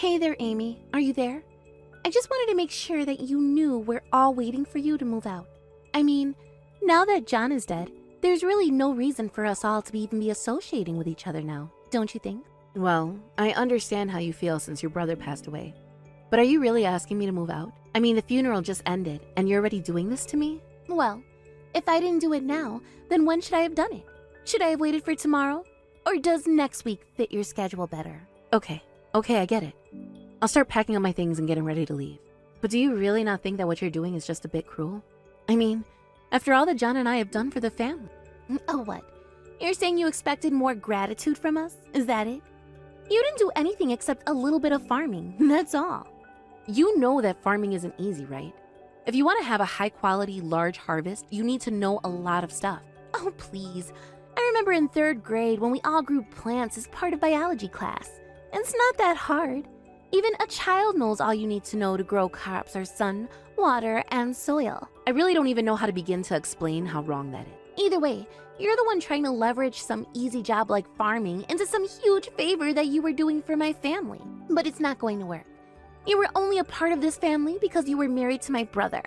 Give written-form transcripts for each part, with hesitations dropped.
Hey there, Amy. Are you there? I just wanted to make sure that you knew we're all waiting for you to move out. I mean, now that John is dead, there's really no reason for us all to even be associating with each other now, don't you think? Well, I understand how you feel since your brother passed away. But are you really asking me to move out? I mean, the funeral just ended, and you're already doing this to me? Well, if I didn't do it now, then when should I have done it? Should I have waited for tomorrow? Or does next week fit your schedule better? Okay, I get it. I'll start packing up my things and getting ready to leave. But do you really not think that what you're doing is just a bit cruel? I mean, after all that John and I have done for the family. Oh, what? You're saying you expected more gratitude from us? Is that it? You didn't do anything except a little bit of farming, that's all. You know that farming isn't easy, right? If you want to have a high-quality, large harvest, you need to know a lot of stuff. Oh, please. I remember in 3rd grade when we all grew plants as part of biology class. And it's not that hard. Even a child knows all you need to know to grow crops are sun, water, and soil. I really don't even know how to begin to explain how wrong that is. Either way, you're the one trying to leverage some easy job like farming into some huge favor that you were doing for my family. But it's not going to work. You were only a part of this family because you were married to my brother.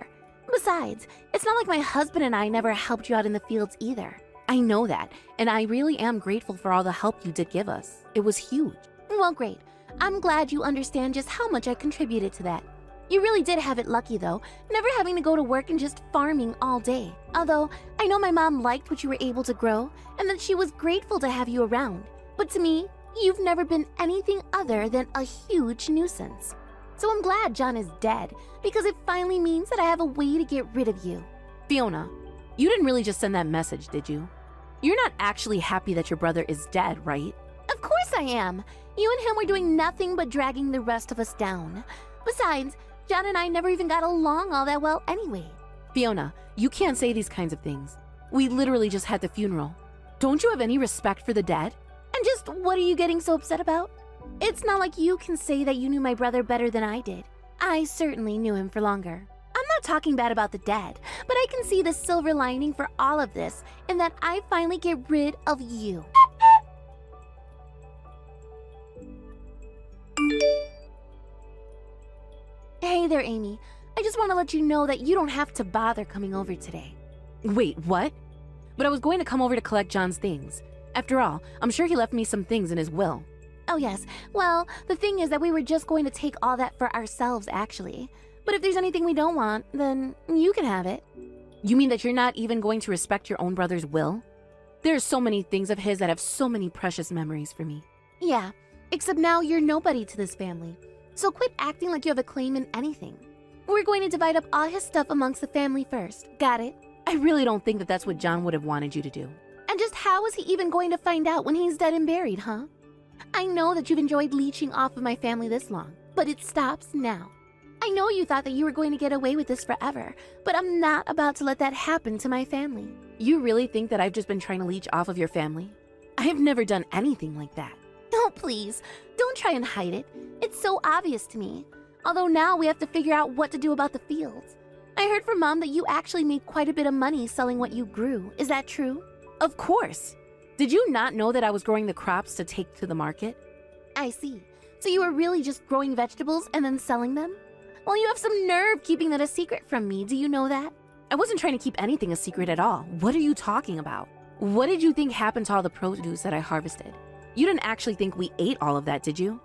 Besides, it's not like my husband and I never helped you out in the fields either. I know that, and I really am grateful for all the help you did give us. It was huge. Well, great. I'm glad you understand just how much I contributed to that. You really did have it lucky, though, never having to go to work and just farming all day. Although, I know my mom liked what you were able to grow, and that she was grateful to have you around. But to me, you've never been anything other than a huge nuisance. So I'm glad John is dead, because it finally means that I have a way to get rid of you. Fiona, you didn't really just send that message, did you? You're not actually happy that your brother is dead, right? Of course I am. You and him were doing nothing but dragging the rest of us down. Besides, John and I never even got along all that well anyway. Fiona, you can't say these kinds of things. We literally just had the funeral. Don't you have any respect for the dead? And just what are you getting so upset about? It's not like you can say that you knew my brother better than I did. I certainly knew him for longer. I'm not talking bad about the dead, but I can see the silver lining for all of this in that I finally get rid of you. Hey there, Amy. I just want to let you know that you don't have to bother coming over today. Wait, what? But I was going to come over to collect John's things. After all, I'm sure he left me some things in his will. Oh yes, well, the thing is that we were just going to take all that for ourselves, actually. But if there's anything we don't want, then you can have it. You mean that you're not even going to respect your own brother's will? There are so many things of his that have so many precious memories for me. Yeah, except now you're nobody to this family. So quit acting like you have a claim in anything. We're going to divide up all his stuff amongst the family first. Got it? I really don't think that that's what John would have wanted you to do. And just how is he even going to find out when he's dead and buried, huh? I know that you've enjoyed leeching off of my family this long, but it stops now. I know you thought that you were going to get away with this forever, but I'm not about to let that happen to my family. You really think that I've just been trying to leech off of your family? I have never done anything like that. Oh, please, don't try and hide it. It's so obvious to me. Although now we have to figure out what to do about the fields. I heard from Mom that you actually made quite a bit of money selling what you grew. Is that true? Of course. Did you not know that I was growing the crops to take to the market? I see. So you were really just growing vegetables and then selling them? Well, you have some nerve keeping that a secret from me. Do you know that? I wasn't trying to keep anything a secret at all. What are you talking about? What did you think happened to all the produce that I harvested? You didn't actually think we ate all of that, did you?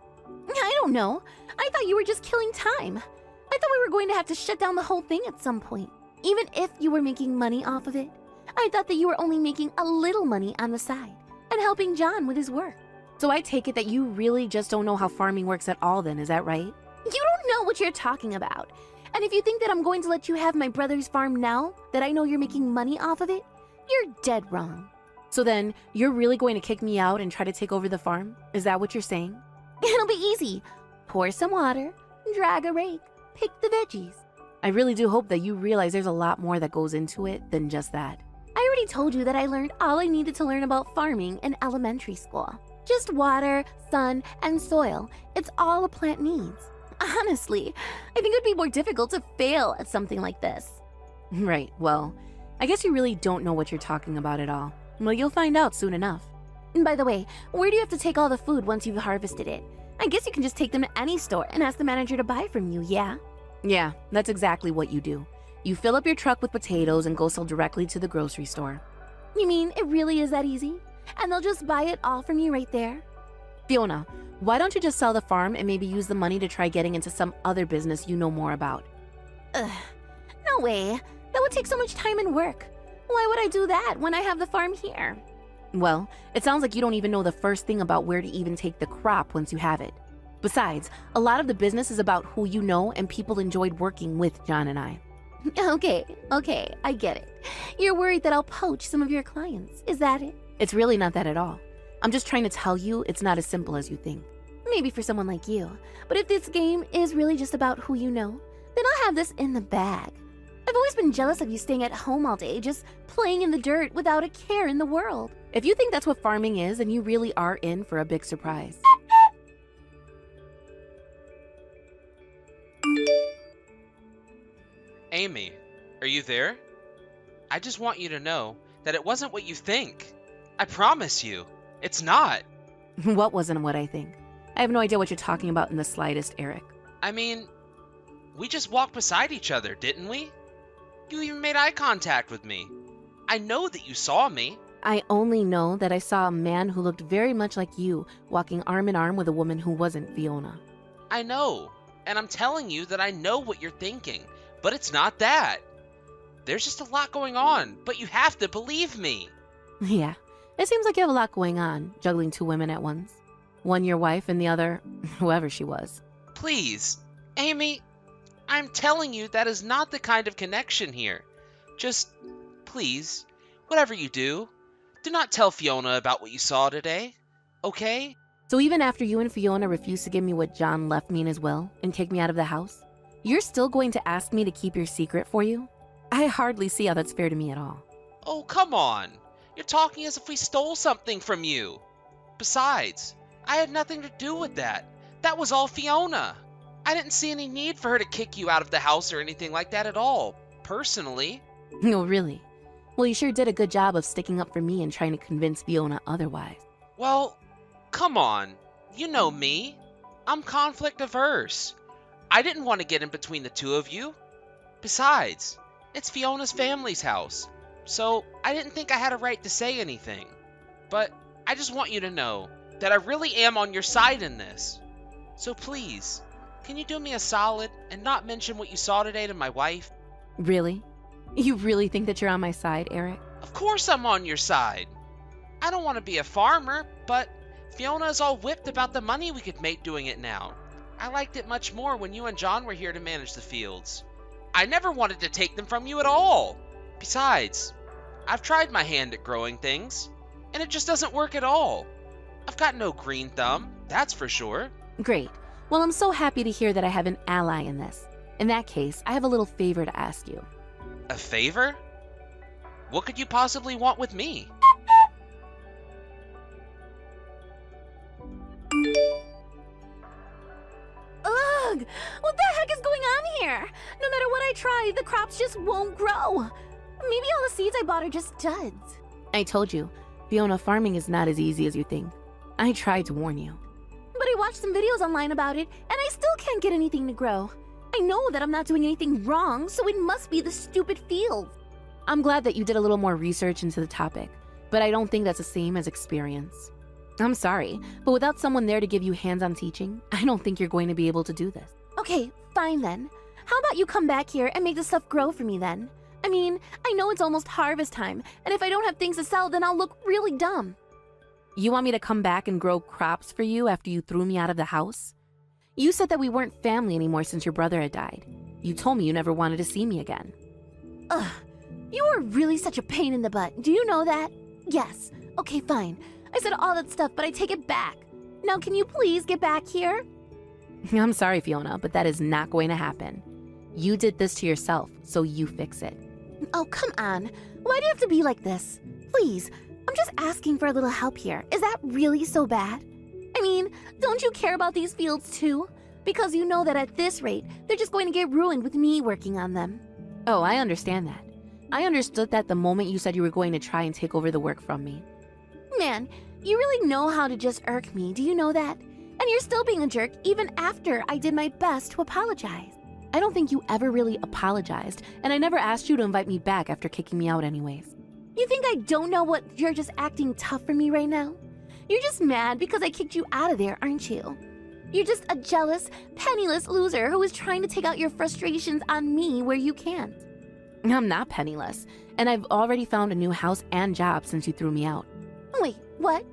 I don't know. I thought you were just killing time. I thought we were going to have to shut down the whole thing at some point. Even if you were making money off of it. I thought that you were only making a little money on the side and helping John with his work. So I take it that you really just don't know how farming works at all then, is that right? You don't know what you're talking about. And if you think that I'm going to let you have my brother's farm now, that I know you're making money off of it, you're dead wrong. So then, you're really going to kick me out and try to take over the farm? Is that what you're saying? It'll be easy. Pour some water, drag a rake, pick the veggies. I really do hope that you realize there's a lot more that goes into it than just that. I already told you that I learned all I needed to learn about farming in elementary school. Just water, sun, and soil. It's all a plant needs. Honestly, I think it would be more difficult to fail at something like this. Right, well, I guess you really don't know what you're talking about at all. Well, you'll find out soon enough. And by the way, where do you have to take all the food once you've harvested it? I guess you can just take them to any store and ask the manager to buy from you, yeah? Yeah, that's exactly what you do. You fill up your truck with potatoes and go sell directly to the grocery store. You mean it really is that easy? And they'll just buy it all from you right there? Fiona, why don't you just sell the farm and maybe use the money to try getting into some other business you know more about? No way. That would take so much time and work. Why would I do that when I have the farm here? Well, it sounds like you don't even know the first thing about where to even take the crop once you have it. Besides, a lot of the business is about who you know, and people enjoyed working with John and I. Okay, I get it. You're worried that I'll poach some of your clients, is that it? It's really not that at all. I'm just trying to tell you it's not as simple as you think. Maybe for someone like you, but if this game is really just about who you know, then I'll have this in the bag. I've always been jealous of you staying at home all day, just playing in the dirt without a care in the world. If you think that's what farming is, then you really are in for a big surprise. Amy, are you there? I just want you to know that it wasn't what you think. I promise you, it's not. What wasn't what I think? I have no idea what you're talking about in the slightest, Eric. I mean, we just walked beside each other, didn't we? You even made eye contact with me. I know that you saw me. I only know that I saw a man who looked very much like you walking arm in arm with a woman who wasn't Fiona. I know, and I'm telling you that I know what you're thinking, but it's not that. There's just a lot going on, but you have to believe me. Yeah, it seems like you have a lot going on, juggling two women at once. One your wife and the other, whoever she was. Please, Amy, I'm telling you that is not the kind of connection here. Just, please, whatever you do not tell Fiona about what you saw today, okay? So even after you and Fiona refused to give me what John left me in his will and kick me out of the house, you're still going to ask me to keep your secret for you? I hardly see how that's fair to me at all. Oh, come on. You're talking as if we stole something from you. Besides, I had nothing to do with that. That was all Fiona. I didn't see any need for her to kick you out of the house or anything like that at all, personally. No, really? Well, you sure did a good job of sticking up for me and trying to convince Fiona otherwise. Well, come on. You know me. I'm conflict averse. I didn't want to get in between the two of you. Besides, it's Fiona's family's house, so I didn't think I had a right to say anything. But I just want you to know that I really am on your side in this. So please, can you do me a solid and not mention what you saw today to my wife? Really? You really think that you're on my side, Eric? Of course I'm on your side. I don't want to be a farmer, but Fiona is all whipped about the money we could make doing it now. I liked it much more when you and John were here to manage the fields. I never wanted to take them from you at all. Besides, I've tried my hand at growing things, and it just doesn't work at all. I've got no green thumb, that's for sure. Great. Well, I'm so happy to hear that I have an ally in this. In that case, I have a little favor to ask you. A favor? What could you possibly want with me? Ugh! What the heck is going on here? No matter what I try, the crops just won't grow. Maybe all the seeds I bought are just duds. I told you, Fiona, farming is not as easy as you think. I tried to warn you. But I watched some videos online about it, and I still can't get anything to grow. I know that I'm not doing anything wrong, so it must be the stupid fields. I'm glad that you did a little more research into the topic, but I don't think that's the same as experience. I'm sorry, but without someone there to give you hands-on teaching, I don't think you're going to be able to do this. Okay, fine then. How about you come back here and make the stuff grow for me then? I mean, I know it's almost harvest time, and if I don't have things to sell, then I'll look really dumb. You want me to come back and grow crops for you after you threw me out of the house? You said that we weren't family anymore since your brother had died. You told me you never wanted to see me again. Ugh, you are really such a pain in the butt. Do you know that? Yes. Okay, fine. I said all that stuff, but I take it back. Now can you please get back here? I'm sorry, Fiona, but that is not going to happen. You did this to yourself, so you fix it. Oh, come on. Why do you have to be like this? Please, I'm just asking for a little help here. Is that really so bad? I mean, don't you care about these fields too? Because you know that at this rate, they're just going to get ruined with me working on them. Oh, I understand that. I understood that the moment you said you were going to try and take over the work from me. Man, you really know how to just irk me, do you know that? And you're still being a jerk even after I did my best to apologize. I don't think you ever really apologized, and I never asked you to invite me back after kicking me out anyways. You think I don't know what you're just acting tough for me right now? You're just mad because I kicked you out of there, aren't you? You're just a jealous, penniless loser who is trying to take out your frustrations on me where you can't. I'm not penniless, and I've already found a new house and job since you threw me out. Wait, what?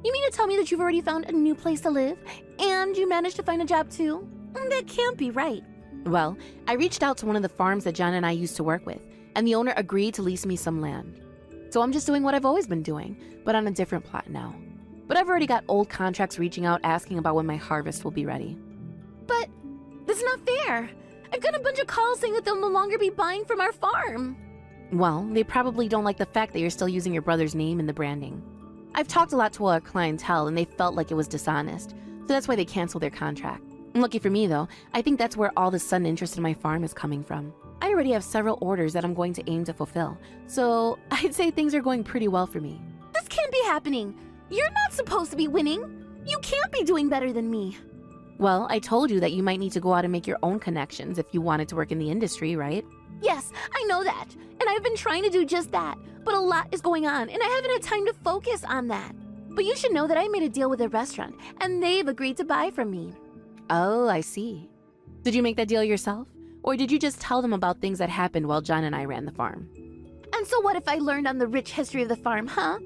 You mean to tell me that you've already found a new place to live, and you managed to find a job too? That can't be right. Well, I reached out to one of the farms that John and I used to work with, and the owner agreed to lease me some land. So I'm just doing what I've always been doing, but on a different plot now. But I've already got old contracts reaching out asking about when my harvest will be ready. But that's not fair. I've got a bunch of calls saying that they'll no longer be buying from our farm. Well, they probably don't like the fact that you're still using your brother's name in the branding. I've talked a lot to our clientele and they felt like it was dishonest, so that's why they canceled their contract. Lucky for me though, I think that's where all the sudden interest in my farm is coming from. I already have several orders that I'm going to aim to fulfill, so I'd say things are going pretty well for me. This can't be happening. You're not supposed to be winning. You can't be doing better than me. Well, I told you that you might need to go out and make your own connections if you wanted to work in the industry, right? Yes, I know that. And I've been trying to do just that. But a lot is going on, and I haven't had time to focus on that. But you should know that I made a deal with a restaurant, and they've agreed to buy from me. Oh, I see. Did you make that deal yourself? Or did you just tell them about things that happened while John and I ran the farm? And so what if I learned on the rich history of the farm, huh?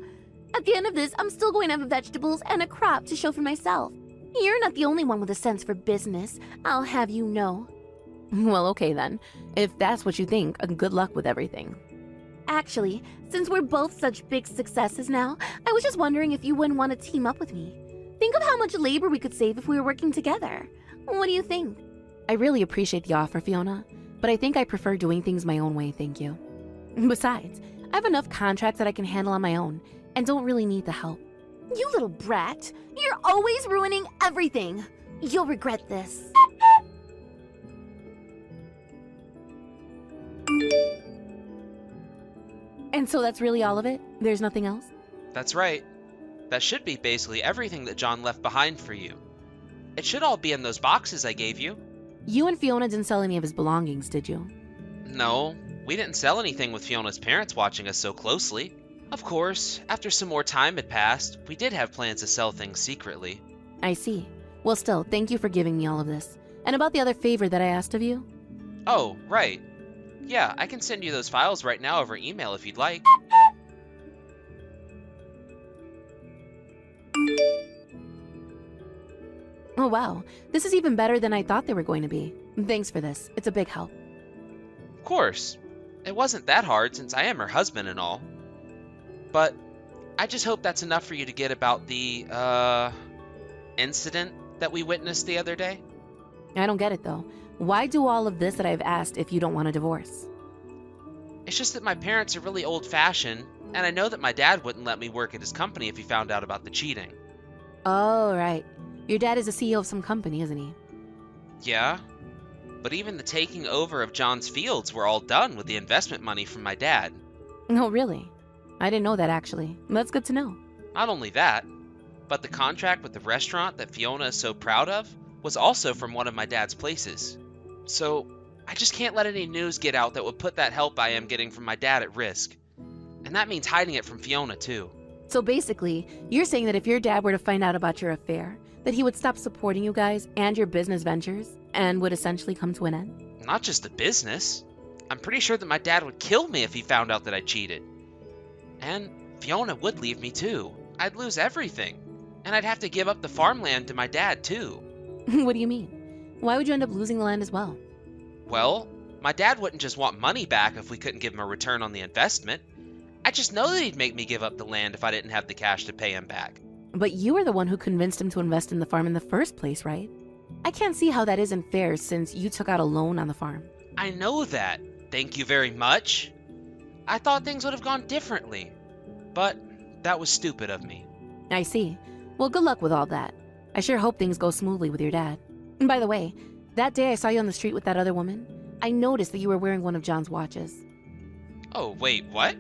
At the end of this, I'm still going to have vegetables and a crop to show for myself. You're not the only one with a sense for business, I'll have you know. Well, okay then. If that's what you think, good luck with everything. Actually, since we're both such big successes now, I was just wondering if you wouldn't want to team up with me. Think of how much labor we could save if we were working together. What do you think? I really appreciate the offer, Fiona, but I think I prefer doing things my own way, thank you. Besides, I have enough contracts that I can handle on my own, and don't really need the help. You little brat! You're always ruining everything! You'll regret this. And so that's really all of it? There's nothing else? That's right. That should be basically everything that John left behind for you. It should all be in those boxes I gave you. You and Fiona didn't sell any of his belongings, did you? No, we didn't sell anything with Fiona's parents watching us so closely. Of course, after some more time had passed, we did have plans to sell things secretly. I see. Well, still, thank you for giving me all of this. And about the other favor that I asked of you? Oh, right. Yeah, I can send you those files right now over email if you'd like. Oh wow, this is even better than I thought they were going to be. Thanks for this, it's a big help. Of course. It wasn't that hard since I am her husband and all. But I just hope that's enough for you to get about the, incident that we witnessed the other day. I don't get it though. Why do all of this that I've asked if you don't want a divorce? It's just that my parents are really old-fashioned, and I know that my dad wouldn't let me work at his company if he found out about the cheating. Oh, right. Your dad is the CEO of some company, isn't he? Yeah, but even the taking over of John's fields were all done with the investment money from my dad. Oh, really? I didn't know that actually. That's good to know. Not only that, but the contract with the restaurant that Fiona is so proud of was also from one of my dad's places. So I just can't let any news get out that would put that help I am getting from my dad at risk. And that means hiding it from Fiona too. So basically, you're saying that if your dad were to find out about your affair, that he would stop supporting you guys and your business ventures and would essentially come to an end? Not just the business. I'm pretty sure that my dad would kill me if he found out that I cheated. And Fiona would leave me too. I'd lose everything. And I'd have to give up the farmland to my dad too. What do you mean? Why would you end up losing the land as well? Well, my dad wouldn't just want money back if we couldn't give him a return on the investment. I just know that he'd make me give up the land if I didn't have the cash to pay him back. But you were the one who convinced him to invest in the farm in the first place, right? I can't see how that isn't fair since you took out a loan on the farm. I know that. Thank you very much. I thought things would have gone differently. But that was stupid of me. I see. Well, good luck with all that. I sure hope things go smoothly with your dad. And by the way, that day I saw you on the street with that other woman, I noticed that you were wearing one of John's watches. Oh, wait, what?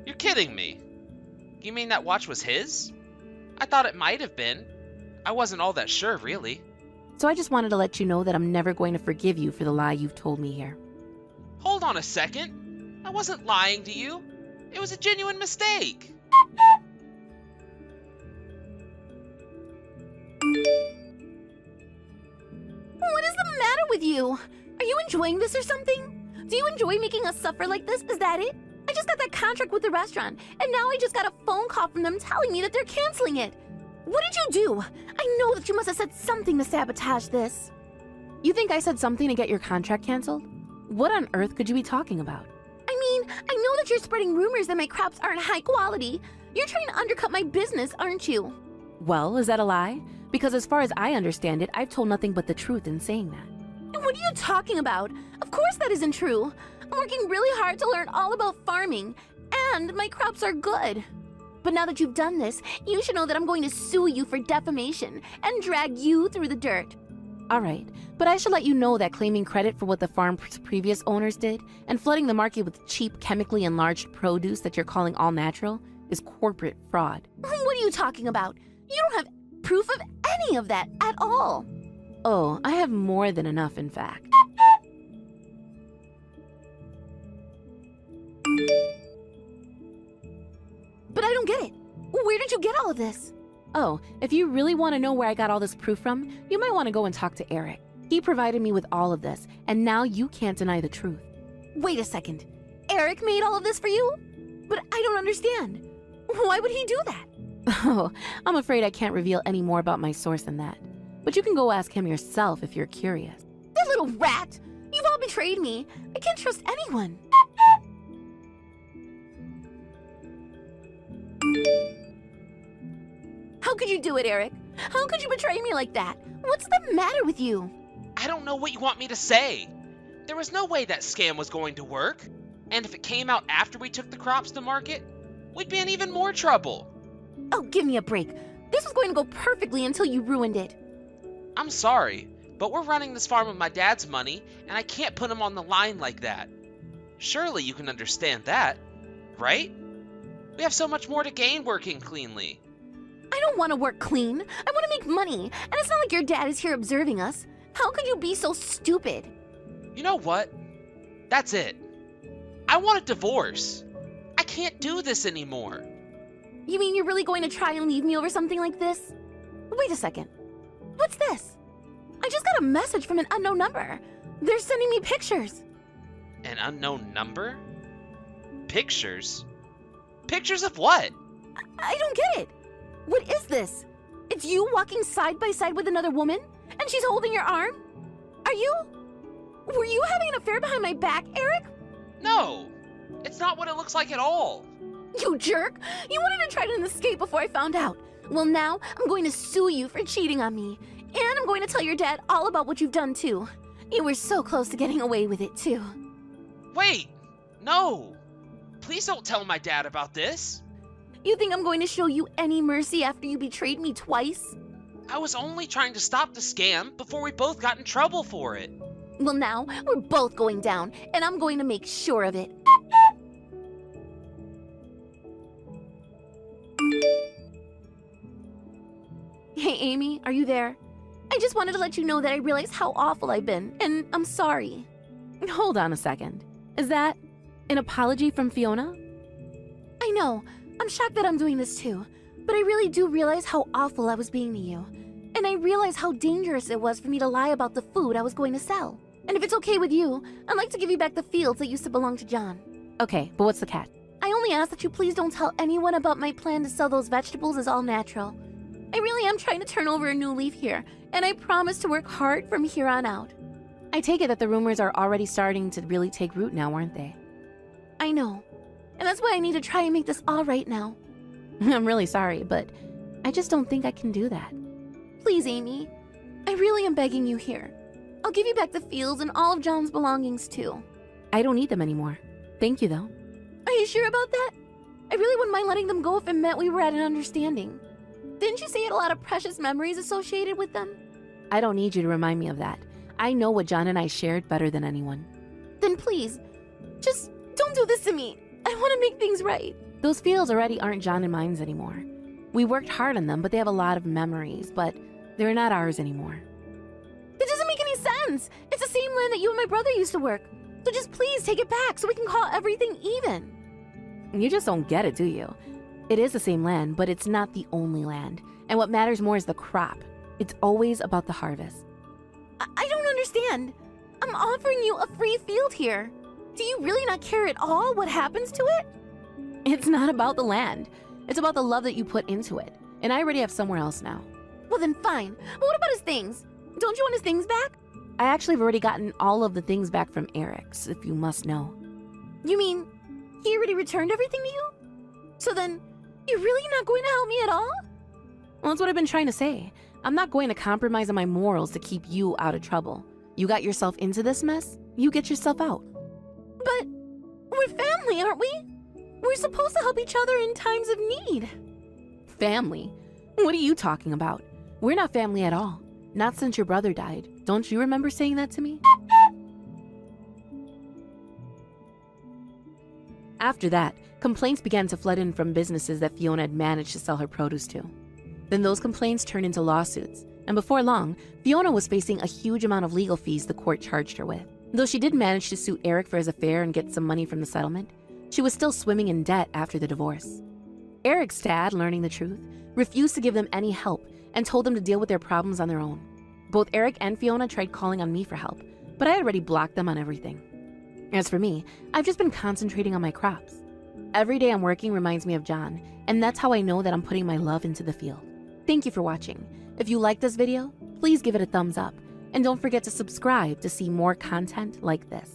You're kidding me. You mean that watch was his? I thought it might have been. I wasn't all that sure, really. So I just wanted to let you know that I'm never going to forgive you for the lie you've told me here. Hold on a second. I wasn't lying to you. It was a genuine mistake. What is the matter with you? Are you enjoying this or something? Do you enjoy making us suffer like this? Is that it? I just got that contract with the restaurant, and now I just got a phone call from them telling me that they're canceling it. What did you do? I know that you must have said something to sabotage this. You think I said something to get your contract canceled? What on earth could you be talking about? I mean, I know that you're spreading rumors that my crops aren't high quality. You're trying to undercut my business, aren't you? Well, is that a lie? Because as far as I understand it, I've told nothing but the truth in saying that. And what are you talking about? Of course that isn't true. I'm working really hard to learn all about farming, and my crops are good. But now that you've done this, you should know that I'm going to sue you for defamation and drag you through the dirt. All right, but I should let you know that claiming credit for what the farm's previous owners did and flooding the market with cheap, chemically enlarged produce that you're calling all natural is corporate fraud. What are you talking about? You don't have proof of any of that at all. Oh, I have more than enough, in fact. But I don't get it. Where did you get all of this? Oh, if you really want to know where I got all this proof from, you might want to go and talk to Eric. He provided me with all of this, and now you can't deny the truth. Wait a second. Eric made all of this for you? But I don't understand. Why would he do that? Oh, I'm afraid I can't reveal any more about my source than that. But you can go ask him yourself if you're curious. That little rat! You've all betrayed me. I can't trust anyone. How could you do it, Eric? How could you betray me like that? What's the matter with you? I don't know what you want me to say. There was no way that scam was going to work. And if it came out after we took the crops to market, we'd be in even more trouble. Oh, give me a break. This was going to go perfectly until you ruined it. I'm sorry, but we're running this farm with my dad's money, and I can't put him on the line like that. Surely you can understand that, right? We have so much more to gain working cleanly. I don't want to work clean. I want to make money, and it's not like your dad is here observing us. How could you be so stupid? You know what? That's it. I want a divorce. I can't do this anymore. You mean you're really going to try and leave me over something like this? Wait a second. What's this? I just got a message from an unknown number. They're sending me pictures. An unknown number? Pictures? Pictures of what? I don't get it. What is this? It's you walking side by side with another woman? And she's holding your arm? Were you having an affair behind my back, Eric? No, it's not what it looks like at all. You jerk! You wanted to try to escape before I found out. Well, now I'm going to sue you for cheating on me. And I'm going to tell your dad all about what you've done, too. You were so close to getting away with it, too. Wait, no. Please don't tell my dad about this. You think I'm going to show you any mercy after you betrayed me twice? I was only trying to stop the scam before we both got in trouble for it. Well, now we're both going down, and I'm going to make sure of it. Hey, Amy, are you there? I just wanted to let you know that I realize how awful I've been, and I'm sorry. Hold on a second. Is that an apology from Fiona? I know. I'm shocked that I'm doing this too, but I really do realize how awful I was being to you. And I realize how dangerous it was for me to lie about the food I was going to sell. And if it's okay with you, I'd like to give you back the fields that used to belong to John. Okay, but what's the catch? I only ask that you please don't tell anyone about my plan to sell those vegetables as all natural. I really am trying to turn over a new leaf here, and I promise to work hard from here on out. I take it that the rumors are already starting to really take root now, aren't they? I know. And that's why I need to try and make this all right now. I'm really sorry, but I just don't think I can do that. Please, Amy. I really am begging you here. I'll give you back the fields and all of John's belongings, too. I don't need them anymore. Thank you, though. Are you sure about that? I really wouldn't mind letting them go if it meant we were at an understanding. Didn't you say you had a lot of precious memories associated with them? I don't need you to remind me of that. I know what John and I shared better than anyone. Then please, just don't do this to me. I want to make things right. Those fields already aren't John and mine's anymore. We worked hard on them, but they have a lot of memories. But They're not ours anymore. That doesn't make any sense. It's the same land that you and my brother used to work. So just please take it back so we can call everything even. You just don't get it, do you? It is the same land, but it's not the only land. And what matters more is the crop. It's always about the harvest. I don't understand. I'm offering you a free field here. Do you really not care at all what happens to it? It's not about the land. It's about the love that you put into it. And I already have somewhere else now. Well then fine. But what about his things? Don't you want his things back? I actually have already gotten all of the things back from Eric's, if you must know. You mean he already returned everything to you? So then, you're really not going to help me at all? Well, that's what I've been trying to say. I'm not going to compromise on my morals to keep you out of trouble. You got yourself into this mess, you get yourself out. But we're family, aren't we? We're supposed to help each other in times of need. Family? What are you talking about? We're not family at all. Not since your brother died. Don't you remember saying that to me? After that, complaints began to flood in from businesses that Fiona had managed to sell her produce to. Then those complaints turned into lawsuits, and before long, Fiona was facing a huge amount of legal fees the court charged her with. Though she did manage to sue Eric for his affair and get some money from the settlement, she was still swimming in debt after the divorce. Eric's dad, learning the truth, refused to give them any help and told them to deal with their problems on their own. Both Eric and Fiona tried calling on me for help, but I had already blocked them on everything. As for me, I've just been concentrating on my crops. Every day I'm working reminds me of John, and that's how I know that I'm putting my love into the field. Thank you for watching. If you liked this video, please give it a thumbs up, and don't forget to subscribe to see more content like this.